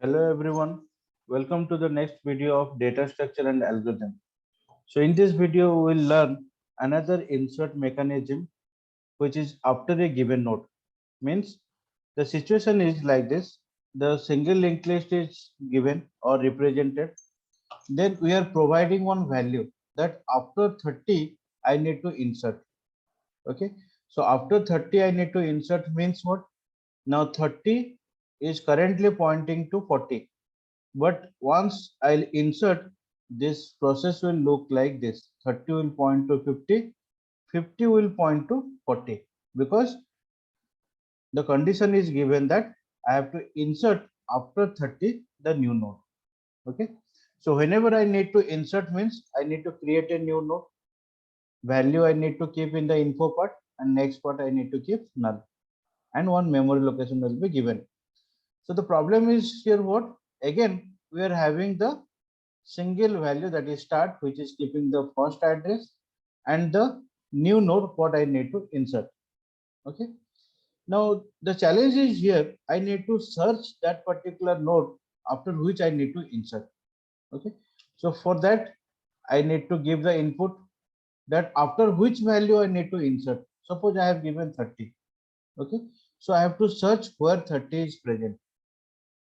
Hello everyone, welcome to the next video of data structure and algorithm. So in this video we will learn another insert mechanism which is after a given node. Means the situation is like this, the single linked list is given or represented, then we are providing one value that after 30 I need to insert. Okay, so after 30 I need to insert means what? Now 30 is currently pointing to 40. But once I'll insert, this process will look like this. 30 will point to 50, 50 will point to 40 because the condition is given that I have to insert after 30 the new node. Okay. So whenever I need to insert means I need to create a new node. Value I need to keep in the info part and next part I need to keep null and one memory location will be given. So the problem is here what? Again, we are having the single value that is start, which is keeping the first address and the new node what I need to insert. Okay. Now the challenge is here. I need to search that particular node after which I need to insert. Okay. So for that, I need to give the input that after which value I need to insert. Suppose I have given 30. Okay. So I have to search where 30 is present.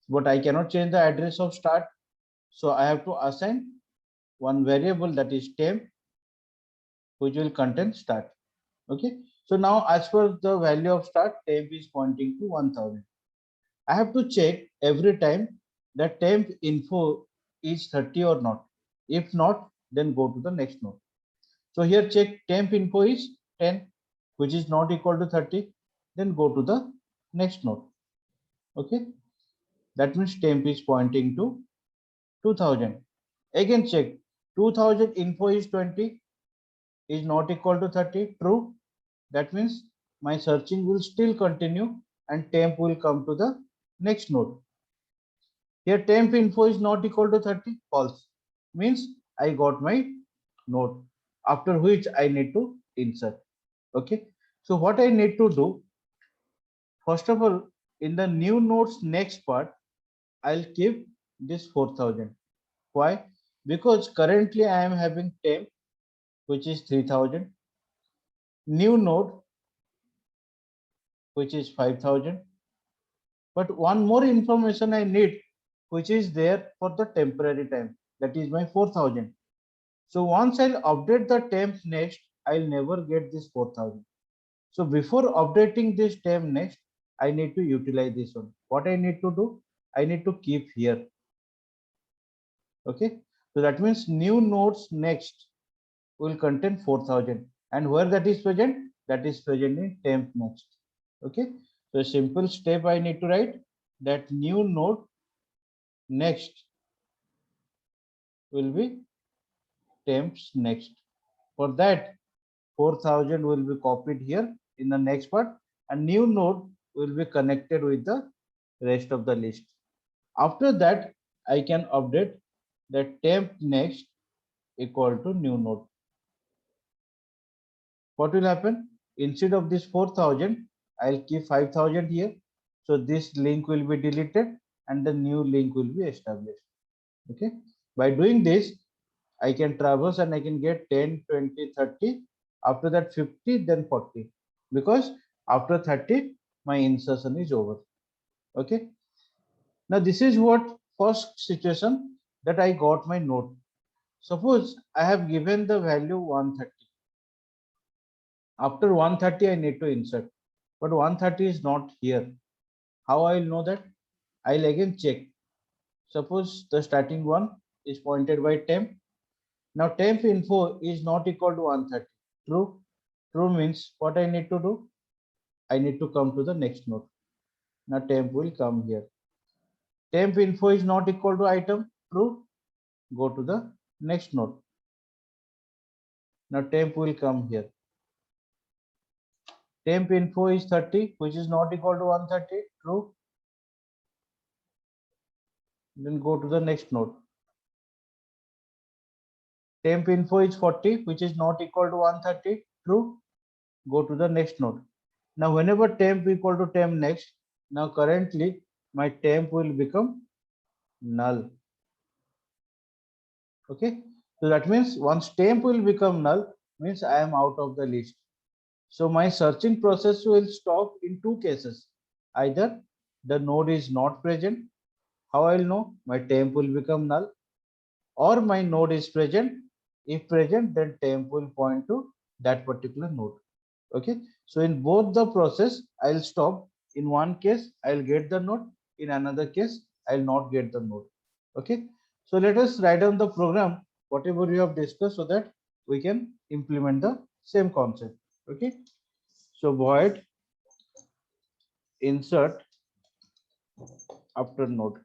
But I cannot change the address of start. So I have to assign one variable that is temp which will contain start. Okay. So now as per the value of start, temp is pointing to 1000. I have to check every time that temp info is 30 or not. If not, then go to the next node. So here check temp info is 10, which is not equal to 30. Then go to the next node. Okay. That means temp is pointing to 2000. Again check 2000 info is 20 is not equal to 30. True. That means my searching will still continue and temp will come to the next node. Here temp info is not equal to 30. False. Means I got my node after which I need to insert. Okay. So what I need to do, first of all, in the new nodes next part, I'll keep this 4000. Why? Because currently I am having temp which is 3000, new node which is 5000. But one more information I need, which is there for the temporary time, that is my 4000. So once I'll update the temp next, I'll never get this 4000. So before updating this temp next, I need to utilize this one. What I need to do, I need to keep here. Okay. So that means new nodes next will contain 4000, and where that is present, that is present in temp next. Okay. So a simple step I need to write that new node next will be temps next. For that, 4000 will be copied here in the next part, and new node will be connected with the rest of the list. After that, I can update that temp next equal to new node. What will happen? Instead of this 4000, I'll keep 5000 here. So this link will be deleted and the new link will be established. Okay. By doing this, I can traverse and I can get 10, 20, 30. After that 50, then 40. Because after 30, my insertion is over. Okay. Now this is what first situation that I got my node. Suppose I have given the value 130. After 130, I need to insert. But 130 is not here. How I'll know that? I'll again check. Suppose the starting one is pointed by temp. Now temp info is not equal to 130. True. True means what I need to do? I need to come to the next node. Now temp will come here. Temp info is not equal to item. True. Go to the next node. Now temp will come here. Temp info is 30, which is not equal to 130. True. Then go to the next node. Temp info is 40, which is not equal to 130. True. Go to the next node. Now whenever temp equal to temp next, now currently my temp will become null. Okay, so that means once temp will become null, means I am out of the list. So my searching process will stop in two cases. Either the node is not present, how I'll know? My temp will become null, or my node is present. If present, then temp will point to that particular node. Okay, so in both the process, I'll stop. In one case, I'll get the node. In another case, I'll not get the node. Okay, so let us write down the program, whatever we have discussed, so that we can implement the same concept. Okay, so void insert after node.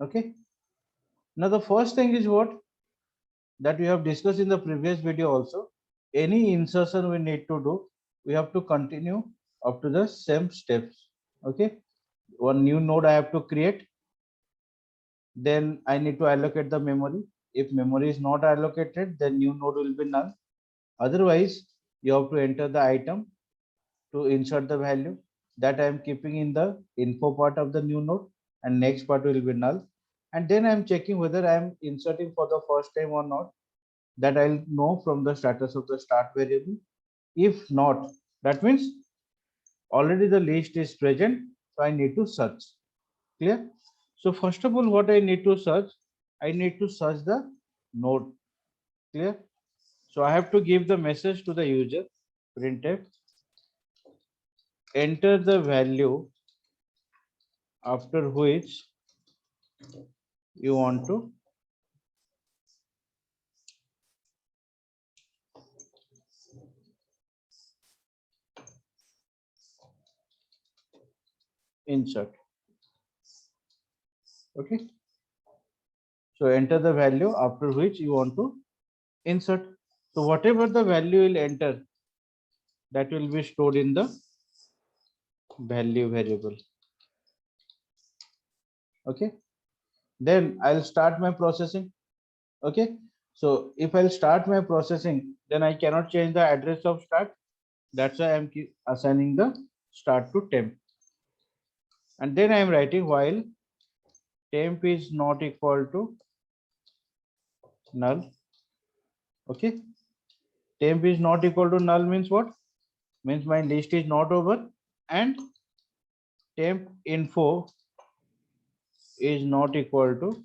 Okay, now the first thing is what that we have discussed in the previous video also. Any insertion we need to do, we have to continue up to the same steps. Okay, one new node I have to create, then I need to allocate the memory. If memory is not allocated, then new node will be null. Otherwise, you have to enter the item to insert the value that I am keeping in the info part of the new node, and next part will be null. And then I am checking whether I am inserting for the first time or not. That I'll know from the status of the start variable. If not, that means already the list is present, so I need to search. Clear? So first of all, what I need to search? I need to search the node. Clear? So I have to give the message to the user, printf, enter the value after which you want to insert. Okay. So enter the value after which you want to insert. So whatever the value will enter, that will be stored in the value variable. Okay, then I'll start my processing. Okay, so if I'll start my processing, then I cannot change the address of start. That's why I'm assigning the start to temp, and then I'm writing while temp is not equal to null. Okay, temp is not equal to null means what? Means my list is not over, and temp info is not equal to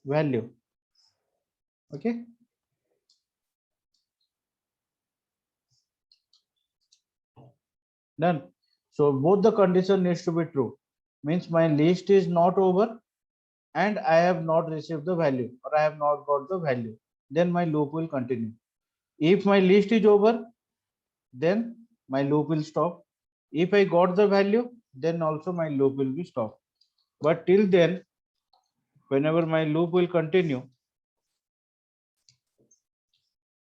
value. Okay, done. So both the condition needs to be true. Means my list is not over and I have not received the value, or I have not got the value. Then my loop will continue. If my list is over, then my loop will stop. If I got the value, then also my loop will be stopped. But till then, whenever my loop will continue,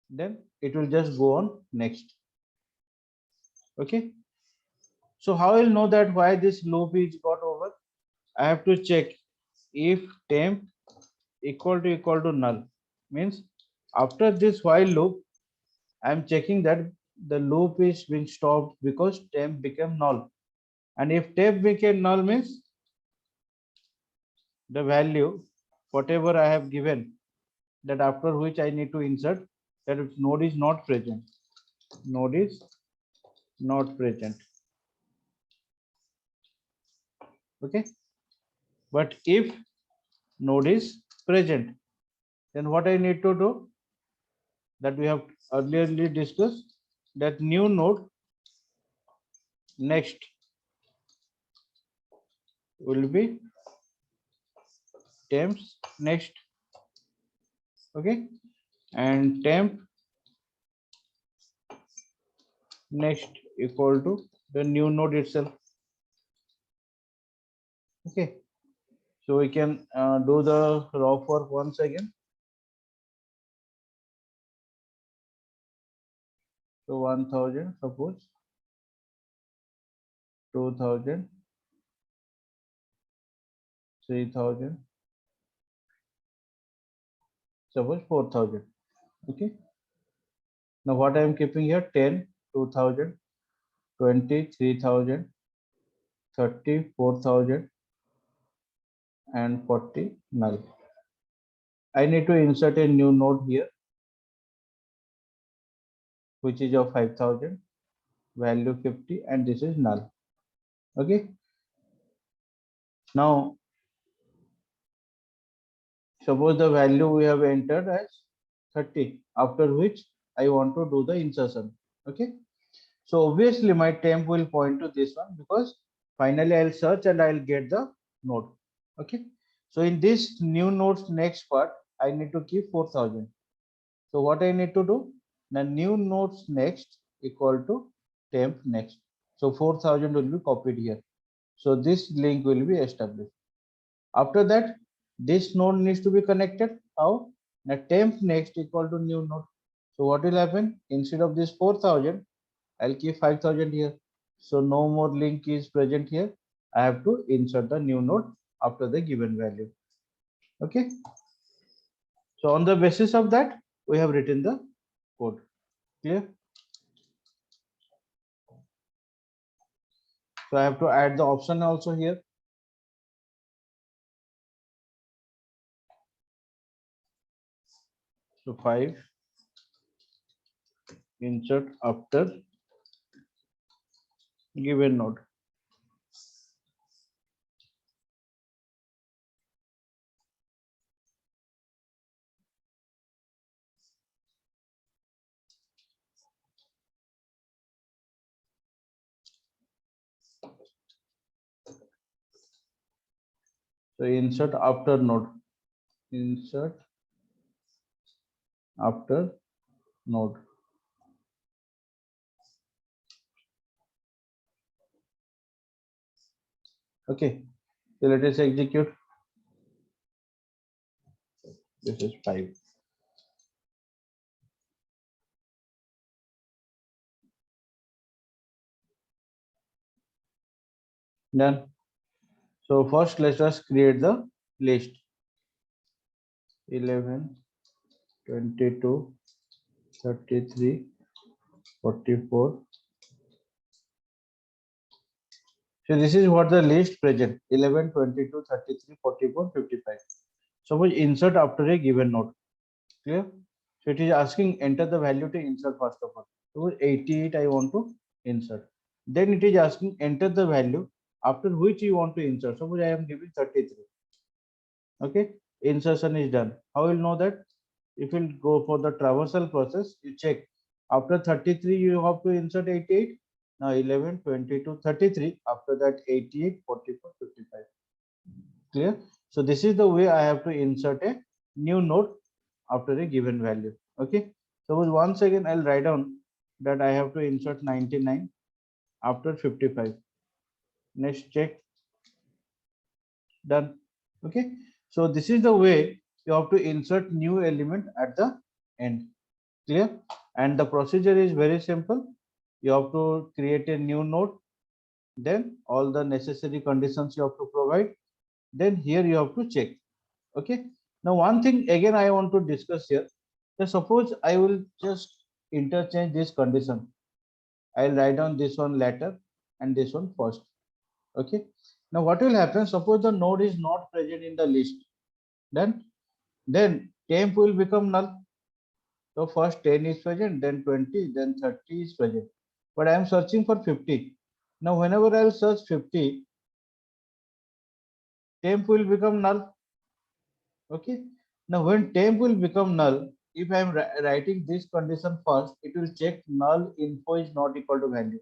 then it will just go on next. Okay. So how I'll know that why this loop is got over? I have to check if temp equal to null. Means after this while loop, I'm checking that the loop is being stopped because temp became null. And if temp became null means the value, whatever I have given, that after which I need to insert, that if node is not present. Node is not present. Okay. But if node is present, then what I need to do, that we have earlier discussed, that new node next will be temps next. Okay, and temp next equal to the new node itself. Okay, so we can do the raw work once again. So 1000, suppose 2000, 3000, Suppose 4,000. Okay. Now what I am keeping here, 10, 2,000, 20, 3,000, 30, 4,000, and 40 null. I need to insert a new node here, which is of 5,000, value 50, and this is null. Okay. Now, suppose the value we have entered as 30, after which I want to do the insertion. Okay. So obviously my temp will point to this one because finally I'll search and I'll get the node. Okay. So in this new node's next part, I need to keep 4,000. So what I need to do? The new node's next equal to temp next. So 4,000 will be copied here. So this link will be established. After that, this node needs to be connected. How? The temp next equal to new node. So what will happen? Instead of this 4,000, I'll keep 5,000 here. So no more link is present here. I have to insert the new node after the given value. Okay. So on the basis of that, we have written the code. Clear? So I have to add the option also here. So 5 insert after given node. So insert after node. Insert after node. Okay. So let us execute. This is 5. Done. So first let us create the list. 11, 22, 33, 44. So this is what the list present: 11, 22, 33, 44, 55. Suppose insert after a given node. Clear? So it is asking enter the value to insert first of all. Suppose 88 I want to insert. Then it is asking enter the value after which you want to insert. Suppose I am giving 33. Okay, insertion is done. How will know that? If you go for the traversal process, you check after 33 you have to insert 88. Now 11, 22, 33. After that 88, 44, 55. Clear? So this is the way I have to insert a new node after a given value. Okay. Suppose once again I'll write down that I have to insert 99 after 55. Next check. Done. Okay. So this is the way you have to insert new element at the end. Clear? And the procedure is very simple. You have to create a new node, then all the necessary conditions you have to provide, then here you have to check. Okay. Now one thing again I want to discuss here. So suppose I will just interchange this condition. I'll write down this one later and this one first. Okay. Now what will happen? Suppose the node is not present in the list. Then temp will become null. So first 10 is present, then 20, then 30 is present. But I am searching for 50. Now whenever I'll search 50, temp will become null. Okay. Now when temp will become null, if I am writing this condition first, it will check null info is not equal to value.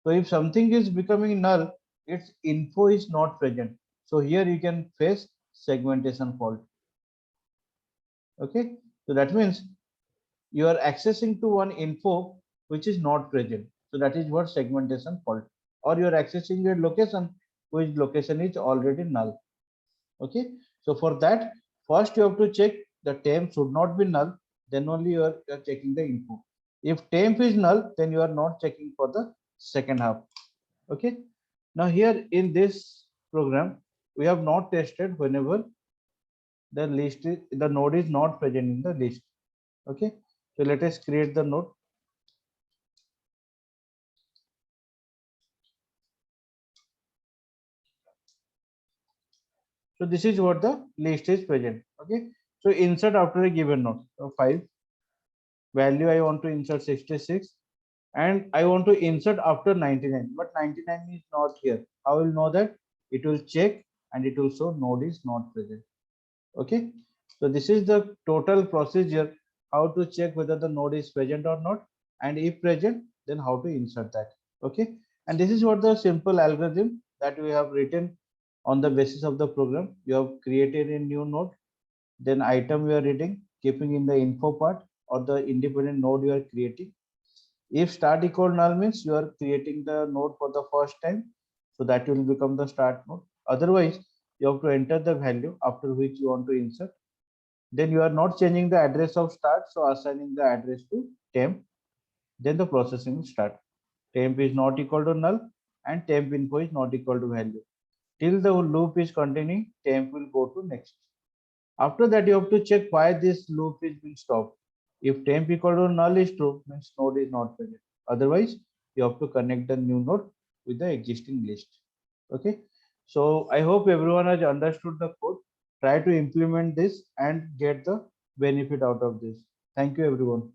So if something is becoming null, its info is not present. So here you can face segmentation fault. Okay. So that means you are accessing to one info which is not present. So that is what segmentation fault. Or you are accessing your location which location is already null. Okay. So for that, first you have to check the temp should not be null. Then only you are checking the info. If temp is null, then you are not checking for the second half. Okay. Now here in this program, we have not tested whenever the node is not present in the list. Okay, so let us create the node. So this is what the list is present. Okay, so insert after a given node. So 5 value I want to insert 66, and I want to insert after 99, but 99 is not here. I will know that? It will check and it will show node is not present. Okay, so this is the total procedure how to check whether the node is present or not, and if present, then how to insert that. Okay, and this is what the simple algorithm that we have written on the basis of the program. You have created a new node, then item you are reading, keeping in the info part or the independent node you are creating. If start equal null means you are creating the node for the first time, so that will become the start node. Otherwise, you have to enter the value after which you want to insert. Then you are not changing the address of start, so assigning the address to temp. Then the processing will start. Temp is not equal to null and temp info is not equal to value. Till the loop is continuing, temp will go to next. After that, you have to check why this loop is being stopped. If temp equal to null is true, means node is not present. Otherwise, you have to connect the new node with the existing list. Okay. So I hope everyone has understood the code. Try to implement this and get the benefit out of this. Thank you, everyone.